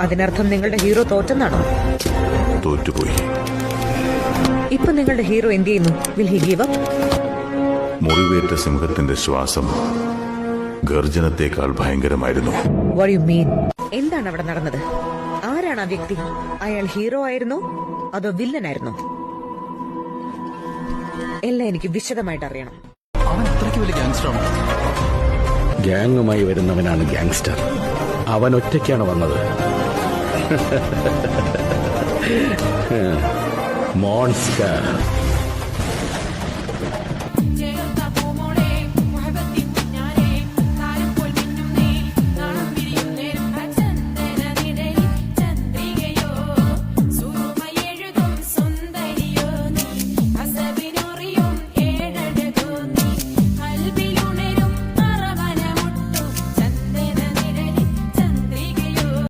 അതിനർത്ഥം നിങ്ങളുടെ ഹീറോ തോറ്റെന്നാണോ? തോറ്റുപോയി. ഇപ്പൊ നിങ്ങളുടെ ഹീറോ എന്ത് ചെയ്യുന്നു? Will he give up? മുറിവേറ്റ സിംഹത്തിന്റെ ശ്വാസം ഗർജനത്തെക്കാൾ ഭയങ്കരമായിരുന്നു. What you mean? എന്താണ് അവിടെ നടന്നത്? ആരാണ് ആ വ്യക്തി? അയാൾ ഹീറോ ആയിരുന്നോ അതോ വില്ലനായിരുന്നോ? എല്ലാം എനിക്ക് വിശദമായിട്ട് അറിയണം. അവൻ അത്രയ്ക്ക് വലിയ ഗാങ്സ്റ്ററാണോ? ഗ്യാങ്ങുമായി വരുന്നവനാണ് ഗ്യാങ്സ്റ്റർ. അവൻ ഒറ്റയ്ക്കാണ് വന്നത്. മോൺസ്റ്റർ.